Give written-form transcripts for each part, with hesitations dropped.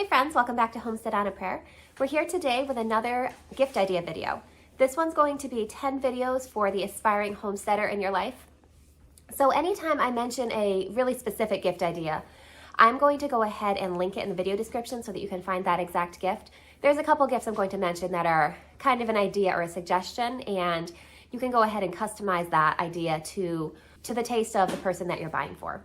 Hey friends, welcome back to Homestead on a Prayer. We're here today with another gift idea video. This one's going to be 10 videos for the aspiring homesteader in your life. So anytime I mention a really specific gift idea, I'm going to go ahead and link it in the video description so that you can find that exact gift. There's a couple gifts I'm going to mention that are kind of an idea or a suggestion, and you can go ahead and customize that idea to the taste of the person that you're buying for.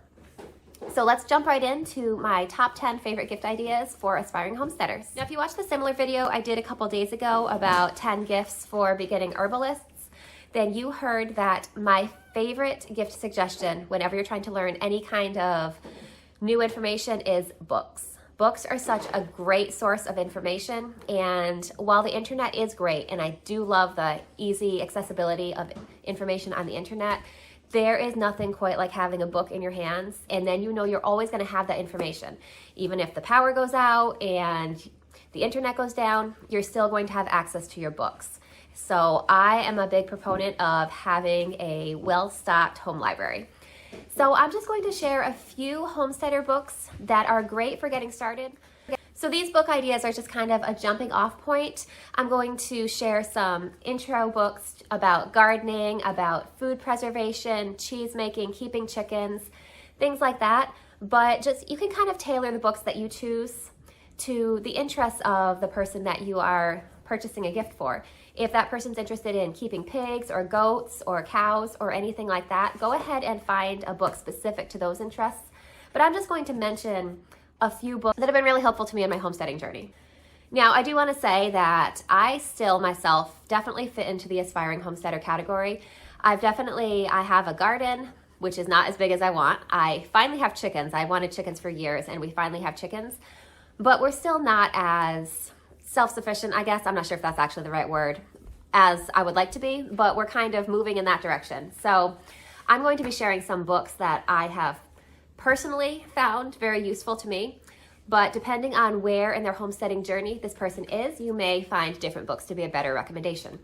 So let's jump right into my top 10 favorite gift ideas for aspiring homesteaders. Now, if you watched the similar video I did a couple days ago about 10 gifts for beginning herbalists, then you heard that my favorite gift suggestion whenever you're trying to learn any kind of new information is books. Books are such a great source of information, and while the internet is great, and I do love the easy accessibility of information on the internet, there is nothing quite like having a book in your hands, and then you know you're always going to have that information. Even if the power goes out and the internet goes down, you're still going to have access to your books. So I am a big proponent of having a well-stocked home library. So I'm just going to share a few homesteader books that are great for getting started. So these book ideas are just kind of a jumping off point. I'm going to share some intro books about gardening, about food preservation, cheese making, keeping chickens, things like that. But just you can kind of tailor the books that you choose to the interests of the person that you are purchasing a gift for. If that person's interested in keeping pigs or goats or cows or anything like that, go ahead and find a book specific to those interests. But I'm just going to mention a few books that have been really helpful to me in my homesteading journey. Now, I do want to say that I still myself definitely fit into the aspiring homesteader category. I have a garden, which is not as big as I want. I finally have chickens. I wanted chickens for years, and we finally have chickens, but we're still not as self-sufficient, I guess. I'm not sure if that's actually the right word, as I would like to be, but we're kind of moving in that direction. So I'm going to be sharing some books that I have personally found very useful to me, but depending on where in their homesteading journey this person is, you may find different books to be a better recommendation.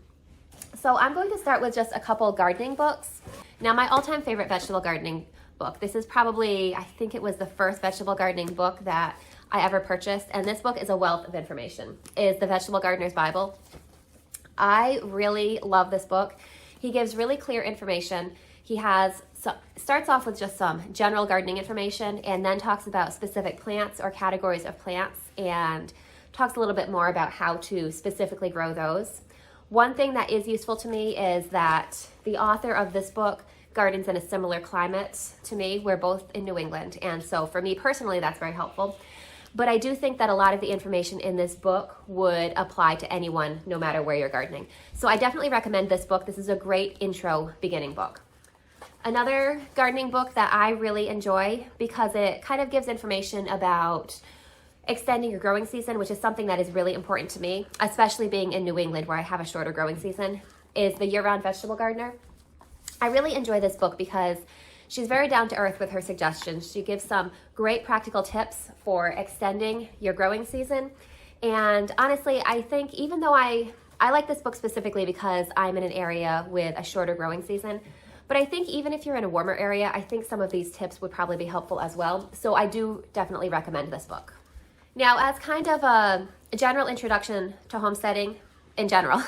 So I'm going to start with just a couple gardening books. Now, my all-time favorite vegetable gardening book, this is probably, I think it was the first vegetable gardening book that I ever purchased, and this book is a wealth of information, is The Vegetable Gardener's Bible. I really love this book. He gives really clear information. He starts off with just some general gardening information and then talks about specific plants or categories of plants and talks a little bit more about how to specifically grow those. One thing that is useful to me is that the author of this book gardens in a similar climate to me. We're both in New England, and so for me personally, that's very helpful. But I do think that a lot of the information in this book would apply to anyone, no matter where you're gardening. So I definitely recommend this book. This is a great intro beginning book. Another gardening book that I really enjoy because it kind of gives information about extending your growing season, which is something that is really important to me, especially being in New England where I have a shorter growing season, is The Year-Round Vegetable Gardener. I really enjoy this book because she's very down to earth with her suggestions. She gives some great practical tips for extending your growing season. And honestly, I think even though I like this book specifically because I'm in an area with a shorter growing season, but I think even if you're in a warmer area, I think some of these tips would probably be helpful as well. So I do definitely recommend this book. Now, as kind of a general introduction to homesteading in general,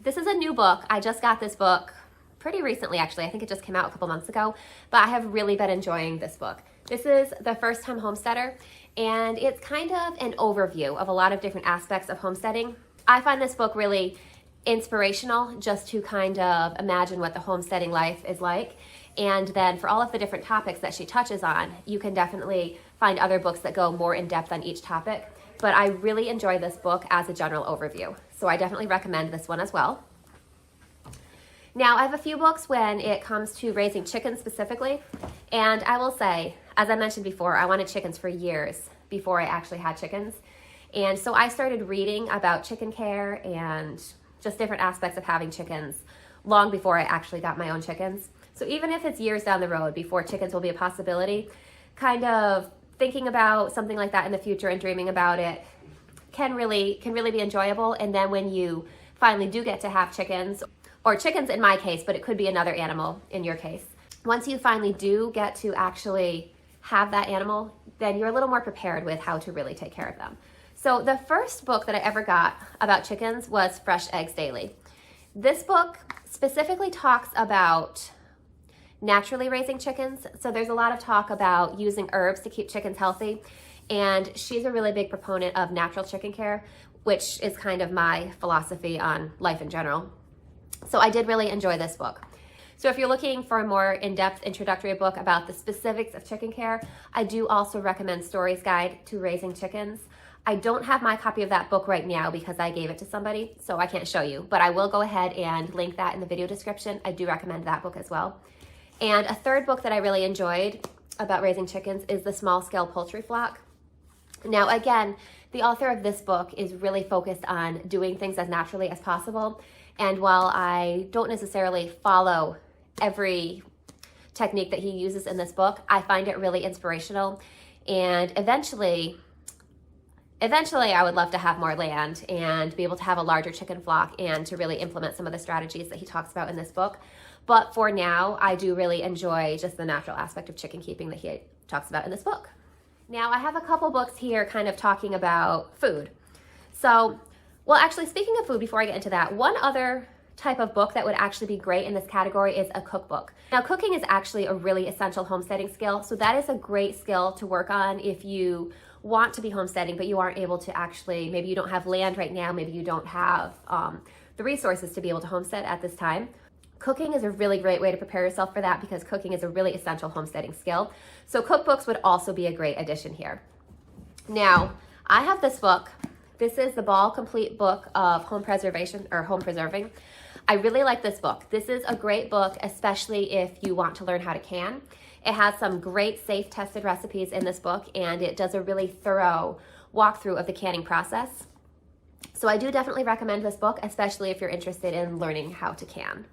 this is a new book. I just got this book pretty recently, actually. I think it just came out a couple months ago, but I have really been enjoying this book. This is The First Time Homesteader, and it's kind of an overview of a lot of different aspects of homesteading. I find this book really inspirational just to kind of imagine what the homesteading life is like. And then for all of the different topics that she touches on, you can definitely find other books that go more in depth on each topic. But I really enjoy this book as a general overview. So I definitely recommend this one as well. Now, I have a few books when it comes to raising chickens specifically. And I will say, as I mentioned before, I wanted chickens for years before I actually had chickens. And so I started reading about chicken care and just different aspects of having chickens long before I actually got my own chickens. So even if it's years down the road before chickens will be a possibility, kind of thinking about something like that in the future and dreaming about it can really be enjoyable. And then when you finally do get to have chickens, or chickens in my case, but it could be another animal in your case, once you finally do get to actually have that animal, then you're a little more prepared with how to really take care of them. So the first book that I ever got about chickens was Fresh Eggs Daily. This book specifically talks about naturally raising chickens. So there's a lot of talk about using herbs to keep chickens healthy. And she's a really big proponent of natural chicken care, which is kind of my philosophy on life in general. So I did really enjoy this book. So if you're looking for a more in-depth introductory book about the specifics of chicken care, I do also recommend Story's Guide to Raising Chickens. I don't have my copy of that book right now because I gave it to somebody, so I can't show you, but I will go ahead and link that in the video description. I do recommend that book as well. And a third book that I really enjoyed about raising chickens is The Small Scale Poultry Flock. Now, again, the author of this book is really focused on doing things as naturally as possible. And while I don't necessarily follow every technique that he uses in this book, I find it really inspirational. And eventually I would love to have more land and be able to have a larger chicken flock and to really implement some of the strategies that he talks about in this book. But for now, I do really enjoy just the natural aspect of chicken keeping that he talks about in this book. Now, I have a couple books here kind of talking about food. So, well, actually, speaking of food, before I get into that, one other type of book that would actually be great in this category is a cookbook. Now, cooking is actually a really essential homesteading skill, so that is a great skill to work on if you want to be homesteading, but you aren't able to actually, maybe you don't have land right now, maybe you don't have the resources to be able to homestead at this time. Cooking is a really great way to prepare yourself for that because cooking is a really essential homesteading skill. So cookbooks would also be a great addition here. Now, I have this book. This is the Ball Complete Book of Home Preservation or Home Preserving. I really like this book. This is a great book, especially if you want to learn how to can. It has some great safe tested recipes in this book, and it does a really thorough walkthrough of the canning process. So I do definitely recommend this book, especially if you're interested in learning how to can.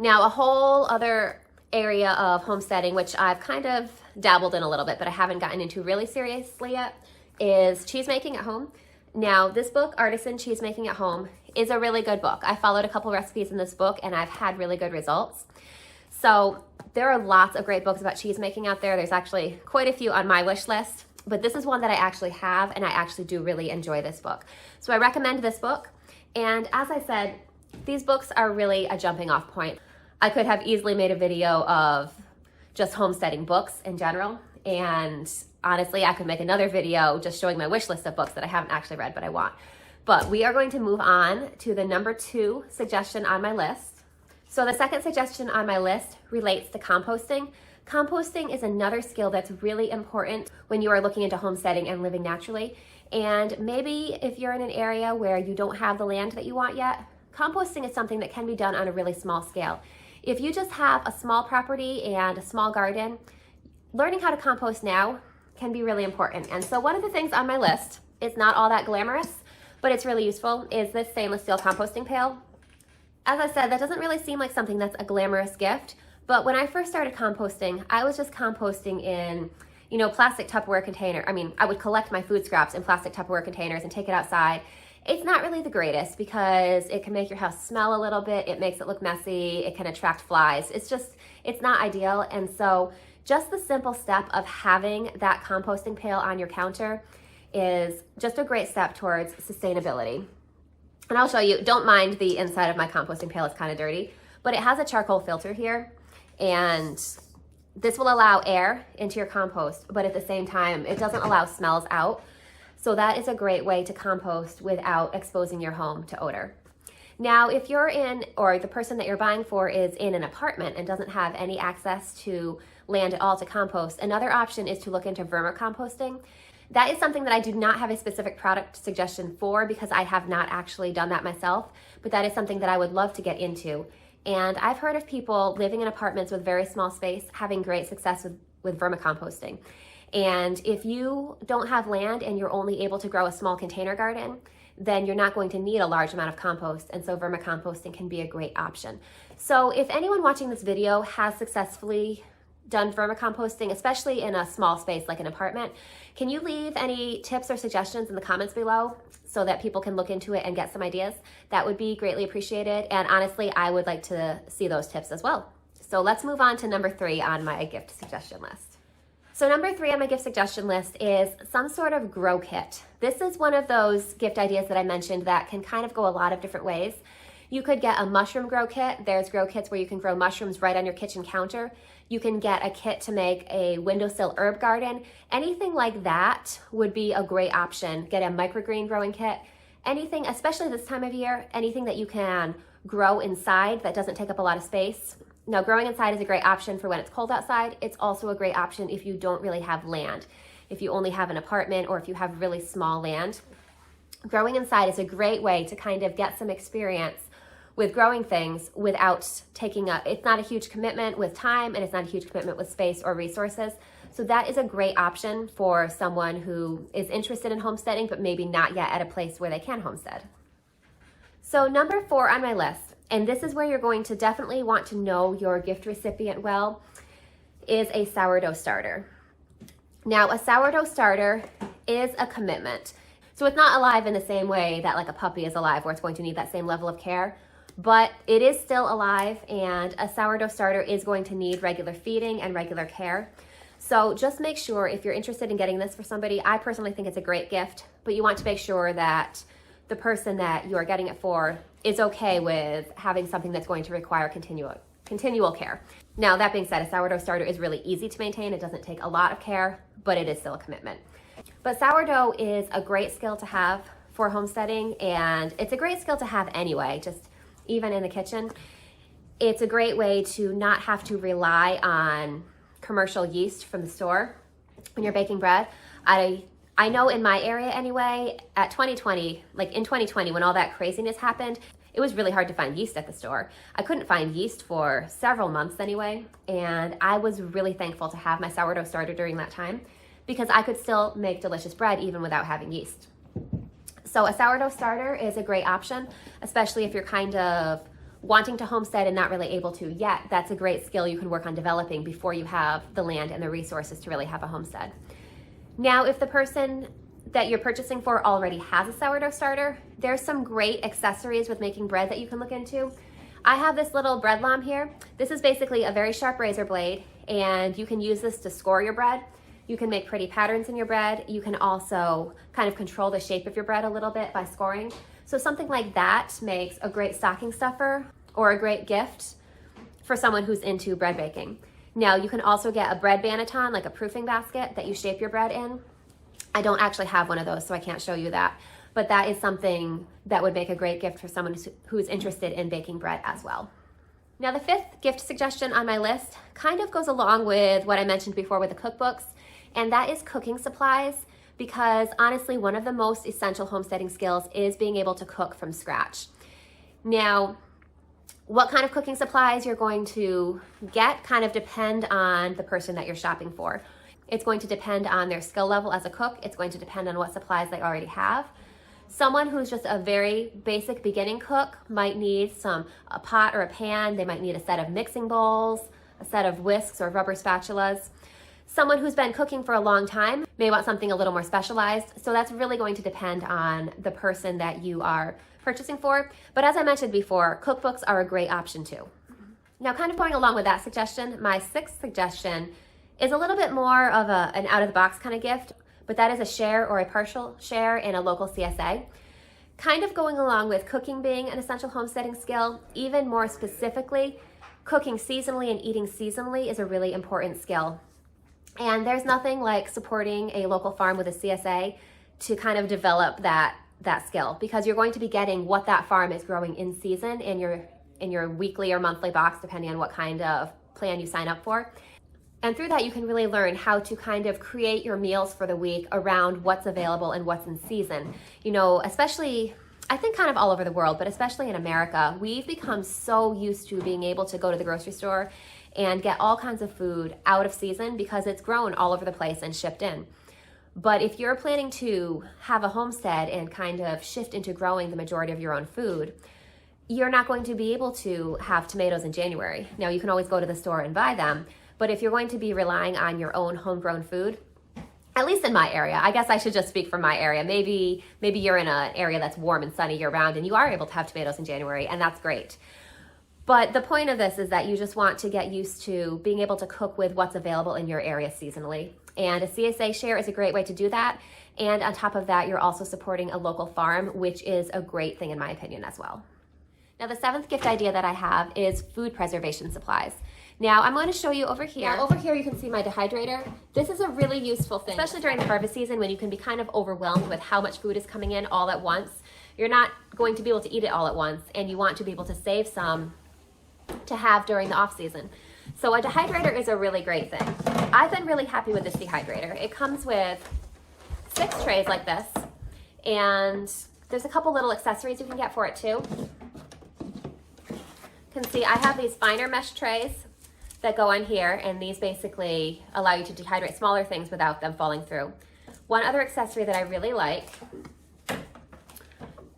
Now, a whole other area of homesteading, which I've kind of dabbled in a little bit, but I haven't gotten into really seriously yet, is cheese making at home. Now, this book, Artisan Cheesemaking at Home, is a really good book. I followed a couple recipes in this book, and I've had really good results. So there are lots of great books about cheese making out there. There's actually quite a few on my wish list, but this is one that I actually have, and I actually do really enjoy this book. So I recommend this book. And as I said, these books are really a jumping off point. I could have easily made a video of just homesteading books in general, and honestly, I could make another video just showing my wish list of books that I haven't actually read but I want. But we are going to move on to the number 2 suggestion on my list. So the second suggestion on my list relates to composting. Composting is another skill that's really important when you are looking into homesteading and living naturally. And maybe if you're in an area where you don't have the land that you want yet, composting is something that can be done on a really small scale. If you just have a small property and a small garden, learning how to compost now can be really important. And so one of the things on my list, it's not all that glamorous, but it's really useful, is this stainless steel composting pail. As I said, that doesn't really seem like something that's a glamorous gift, but when I first started composting, I was just composting in, plastic Tupperware container. I would collect my food scraps in plastic Tupperware containers and take it outside. It's not really the greatest because it can make your house smell a little bit. It makes it look messy. It can attract flies. It's not ideal. And so just the simple step of having that composting pail on your counter is just a great step towards sustainability. And I'll show you, don't mind the inside of my composting pail, it's kind of dirty, but it has a charcoal filter here, and this will allow air into your compost, but at the same time, it doesn't allow smells out. So that is a great way to compost without exposing your home to odor. Now, if you're in, or the person that you're buying for is in an apartment and doesn't have any access to land at all to compost, another option is to look into vermicomposting. That is something that I do not have a specific product suggestion for because I have not actually done that myself, but that is something that I would love to get into. And I've heard of people living in apartments with very small space having great success with vermicomposting. And if you don't have land and you're only able to grow a small container garden, then you're not going to need a large amount of compost, and so vermicomposting can be a great option. So if anyone watching this video has successfully done vermicomposting, especially in a small space like an apartment, can you leave any tips or suggestions in the comments below so that people can look into it and get some ideas? That would be greatly appreciated, and honestly, I would like to see those tips as well. So let's move on to number 3 on my gift suggestion list. So number 3 on my gift suggestion list is some sort of grow kit. This is one of those gift ideas that I mentioned that can kind of go a lot of different ways. You could get a mushroom grow kit. There's grow kits where you can grow mushrooms right on your kitchen counter. You can get a kit to make a windowsill herb garden. Anything like that would be a great option. Get a microgreen growing kit. Anything, especially this time of year, anything that you can grow inside that doesn't take up a lot of space. Now, growing inside is a great option for when it's cold outside. It's also a great option if you don't really have land. If you only have an apartment or if you have really small land. Growing inside is a great way to kind of get some experience with growing things without taking up, it's not a huge commitment with time and it's not a huge commitment with space or resources. So that is a great option for someone who is interested in homesteading, but maybe not yet at a place where they can homestead. So number 4 on my list, and this is where you're going to definitely want to know your gift recipient well, is a sourdough starter. Now, a sourdough starter is a commitment. So it's not alive in the same way that like a puppy is alive, where it's going to need that same level of care, but it is still alive, and a sourdough starter is going to need regular feeding and regular care. So just make sure, if you're interested in getting this for somebody, I personally think it's a great gift, but you want to make sure that the person that you are getting it for is okay with having something that's going to require continual care. Now, that being said, a sourdough starter is really easy to maintain. It doesn't take a lot of care, but it is still a commitment. But sourdough is a great skill to have for homesteading, and it's a great skill to have anyway, just even in the kitchen. It's a great way to not have to rely on commercial yeast from the store when you're baking bread. I know in my area anyway, in 2020, when all that craziness happened, it was really hard to find yeast at the store. I couldn't find yeast for several months anyway, and I was really thankful to have my sourdough starter during that time because I could still make delicious bread even without having yeast. So a sourdough starter is a great option, especially if you're kind of wanting to homestead and not really able to yet. That's a great skill you can work on developing before you have the land and the resources to really have a homestead. Now, if the person that you're purchasing for already has a sourdough starter, there's some great accessories with making bread that you can look into. I have this little bread lom here. This is basically a very sharp razor blade, and you can use this to score your bread. You can make pretty patterns in your bread. You can also kind of control the shape of your bread a little bit by scoring. So something like that makes a great stocking stuffer or a great gift for someone who's into bread baking. Now, you can also get a bread banneton, like a proofing basket that you shape your bread in. I don't actually have one of those, so I can't show you that. But that is something that would make a great gift for someone who's interested in baking bread as well. Now, the 5th gift suggestion on my list kind of goes along with what I mentioned before with the cookbooks, and that is cooking supplies, because honestly, one of the most essential homesteading skills is being able to cook from scratch. Now, what kind of cooking supplies you're going to get kind of depend on the person that you're shopping for. It's going to depend on their skill level as a cook. It's going to depend on what supplies they already have. Someone who's just a very basic beginning cook might need a pot or a pan. They might need a set of mixing bowls, a set of whisks or rubber spatulas. Someone who's been cooking for a long time may want something a little more specialized. So that's really going to depend on the person that you are purchasing for. But as I mentioned before, cookbooks are a great option too. Now, kind of going along with that suggestion, my 6th suggestion is a little bit more of an out-of-the-box kind of gift, but that is a share or a partial share in a local CSA. Kind of going along with cooking being an essential homesteading skill, even more specifically, cooking seasonally and eating seasonally is a really important skill. And there's nothing like supporting a local farm with a CSA to kind of develop that skill, because you're going to be getting what that farm is growing in season in your weekly or monthly box, depending on what kind of plan you sign up for. And through that, you can really learn how to kind of create your meals for the week around what's available and what's in season. You know, especially, I think kind of all over the world, but especially in America, we've become so used to being able to go to the grocery store and get all kinds of food out of season because it's grown all over the place and shipped in. But if you're planning to have a homestead and kind of shift into growing the majority of your own food, you're not going to be able to have tomatoes in January. Now, you can always go to the store and buy them, but if you're going to be relying on your own homegrown food, at least in my area, I guess I should just speak from my area. Maybe you're in an area that's warm and sunny year round and you are able to have tomatoes in January, and that's great. But the point of this is that you just want to get used to being able to cook with what's available in your area seasonally. And a CSA share is a great way to do that. And on top of that, you're also supporting a local farm, which is a great thing in my opinion as well. Now the 7th gift idea that I have is food preservation supplies. Now I'm going to show you over here. Now over here you can see my dehydrator. This is a really useful thing, especially during the harvest season when you can be kind of overwhelmed with how much food is coming in all at once. You're not going to be able to eat it all at once, and you want to be able to save some to have during the off season. So a dehydrator is a really great thing. I've been really happy with this dehydrator. It comes with 6 trays like this, and there's a couple little accessories you can get for it too. You can see I have these finer mesh trays that go on here, and these basically allow you to dehydrate smaller things without them falling through. One other accessory that I really like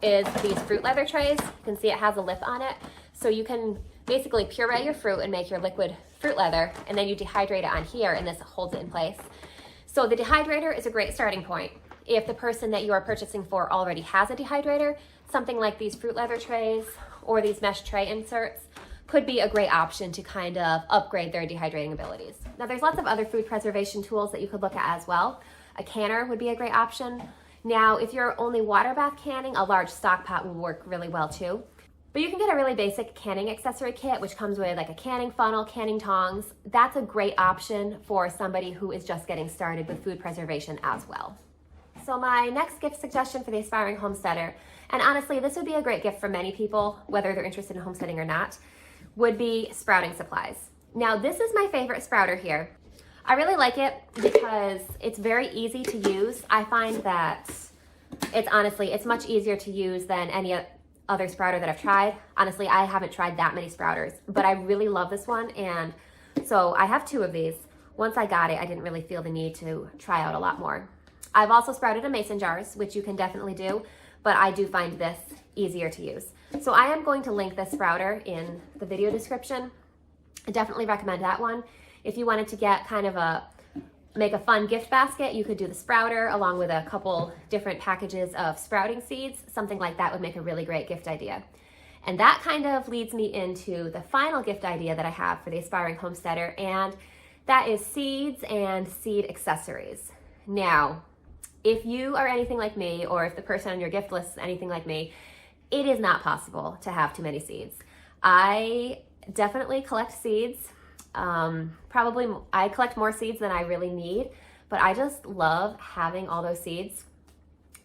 is these fruit leather trays. You can see it has a lip on it, so you can basically puree your fruit and make your liquid fruit leather, and then you dehydrate it on here, and this holds it in place. So the dehydrator is a great starting point. If the person that you are purchasing for already has a dehydrator, something like these fruit leather trays or these mesh tray inserts could be a great option to kind of upgrade their dehydrating abilities. Now there's lots of other food preservation tools that you could look at as well. A canner would be a great option. Now if you're only water bath canning, a large stock pot will work really well too. But you can get a really basic canning accessory kit, which comes with like a canning funnel, canning tongs. That's a great option for somebody who is just getting started with food preservation as well. So my next gift suggestion for the aspiring homesteader, and honestly, this would be a great gift for many people, whether they're interested in homesteading or not, would be sprouting supplies. Now this is my favorite sprouter here. I really like it because it's very easy to use. I find that it's much easier to use than any other sprouter that I've tried. Honestly, I haven't tried that many sprouters, but I really love this one, and so I have 2 of these. Once I got it, I didn't really feel the need to try out a lot more. I've also sprouted in mason jars, which you can definitely do, but I do find this easier to use. So I am going to link this sprouter in the video description. I definitely recommend that one. If you wanted to get kind of make a fun gift basket, you could do the sprouter along with a couple different packages of sprouting seeds. Something like that would make a really great gift idea. And that kind of leads me into the final gift idea that I have for the aspiring homesteader, and that is seeds and seed accessories. Now, if you are anything like me, or if the person on your gift list is anything like me, it is not possible to have too many seeds. I definitely collect seeds. Probably I collect more seeds than I really need, but I just love having all those seeds.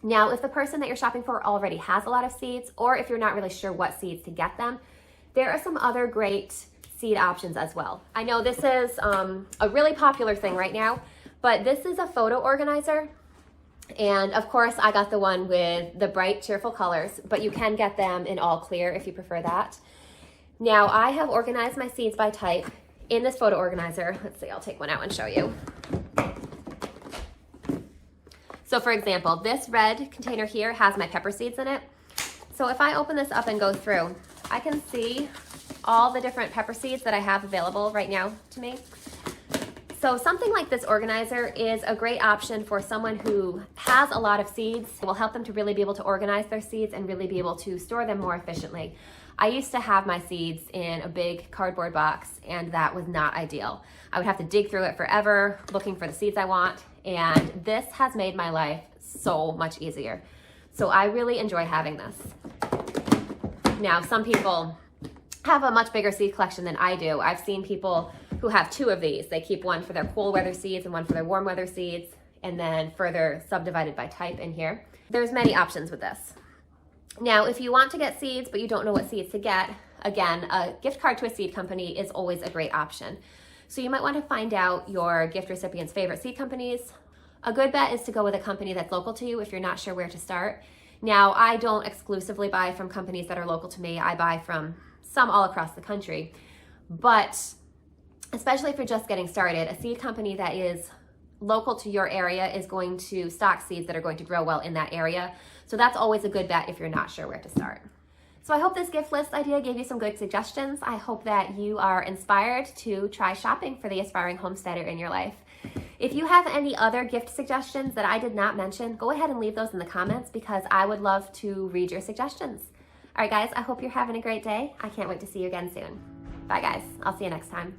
Now, if the person that you're shopping for already has a lot of seeds, or if you're not really sure what seeds to get them, there are some other great seed options as well. I know this is a really popular thing right now, but this is a photo organizer. And of course, I got the one with the bright, cheerful colors, but you can get them in all clear if you prefer that. Now, I have organized my seeds by type in this photo organizer. Let's see, I'll take one out and show you. So for example, this red container here has my pepper seeds in it. So if I open this up and go through, I can see all the different pepper seeds that I have available right now to me. So something like this organizer is a great option for someone who has a lot of seeds. It will help them to really be able to organize their seeds and really be able to store them more efficiently. I used to have my seeds in a big cardboard box, and that was not ideal. I would have to dig through it forever looking for the seeds I want, and this has made my life so much easier. So I really enjoy having this. Now, some people have a much bigger seed collection than I do. I've seen people who have 2 of these. They keep one for their cool weather seeds and one for their warm weather seeds, and then further subdivided by type in here. There's many options with this. Now, if you want to get seeds, but you don't know what seeds to get, again, a gift card to a seed company is always a great option. So you might want to find out your gift recipient's favorite seed companies. A good bet is to go with a company that's local to you if you're not sure where to start. Now, I don't exclusively buy from companies that are local to me. I buy from some all across the country. But especially if you're just getting started, a seed company that is local to your area is going to stock seeds that are going to grow well in that area. So that's always a good bet if you're not sure where to start. So I hope this gift list idea gave you some good suggestions. I hope that you are inspired to try shopping for the aspiring homesteader in your life. If you have any other gift suggestions that I did not mention, go ahead and leave those in the comments because I would love to read your suggestions. All right, guys, I hope you're having a great day. I can't wait to see you again soon. Bye, guys. I'll see you next time.